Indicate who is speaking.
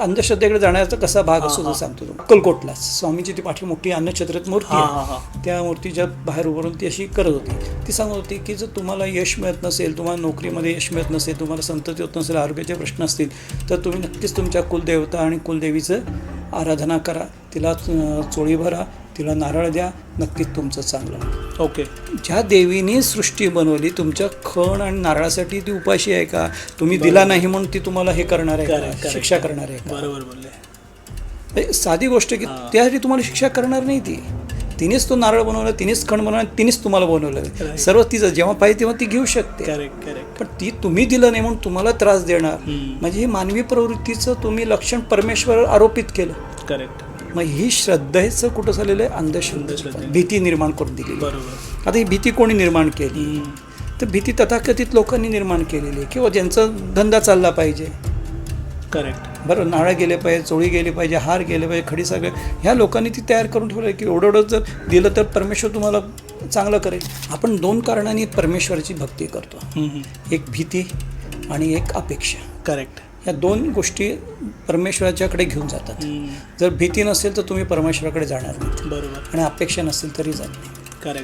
Speaker 1: अंधश्रद्धेकडे जाण्याचा कसा भाग असतो तो सांगतो. अक्कलकोटला स्वामीची ती पाठी मोठी अन्नछत्रात मूर्ती आहे. त्या मूर्तीच्या बाहेर उभारून ती अशी करत होती. ती सांगत होती की जर तुम्हाला यश मिळत नसेल, तुम्हाला नोकरीमध्ये यश मिळत नसेल, तुम्हाला संतती होत नसेल, आरोग्याचे प्रश्न असतील, तर तुम्ही नक्कीच तुमच्या कुलदेवता आणि कुलदेवीचं आराधना करा, तिला चोळी भरा, तिला नारळ द्या, नक्कीच तुमचं चांगलं.
Speaker 2: ओके.
Speaker 1: ज्या देवीने सृष्टी बनवली तुमच्या खण आणि नारळासाठी ती उपाशी आहे का? तुम्ही दिला नाही म्हणून ती तुम्हाला हे करणार आहे का? शिक्षा करणार आहे का?
Speaker 2: बरोबर बोलले.
Speaker 1: साधी गोष्ट की त्यासाठी तुम्हाला शिक्षा करणार नाही ती. तिनेच तो नारळ बनवला, तिनेच खण बनवला, तिनेच तुम्हाला बनवलं. सर्व तिचं जेव्हा पाहिजे तेव्हा ती घेऊ शकते.
Speaker 2: Correct correct.
Speaker 1: पण ती तुम्ही दिलं नाही म्हणून तुम्हाला त्रास देणार, म्हणजे ही मानवी प्रवृत्तीचं तुम्ही लक्षण परमेश्वरावर आरोपित केलं.
Speaker 2: करेक्ट.
Speaker 1: मग ही श्रद्धेचं कुठं झालेलं आहे? अंधश्रद्धा, भीती निर्माण करून दिली.
Speaker 2: बरोबर.
Speaker 1: आता ही भीती कोणी निर्माण केली? तर भीती तथाकथित लोकांनी निर्माण केलेली आहे, किंवा ज्यांचा धंदा चालला पाहिजे.
Speaker 2: करेक्ट.
Speaker 1: बरं, नारळ गेले पाहिजे, चोळी गेली पाहिजे, हार गेले पाहिजे, खडी सगळे ह्या लोकांनी ती तयार करून ठेवलं की एवढं जर दिलं तर परमेश्वर तुम्हाला चांगलं करेल. आपण दोन कारणांनी परमेश्वराची भक्ती करतो, एक भीती आणि एक अपेक्षा.
Speaker 2: करेक्ट.
Speaker 1: ह्या दोन गोष्टी परमेश्वराच्याकडे घेऊन जातात. जर भीती नसेल तर तुम्ही परमेश्वराकडे जाणार नाही,
Speaker 2: बरोबर.
Speaker 1: आणि अपेक्षा नसेल तरी जात नाही.
Speaker 2: करेक्ट.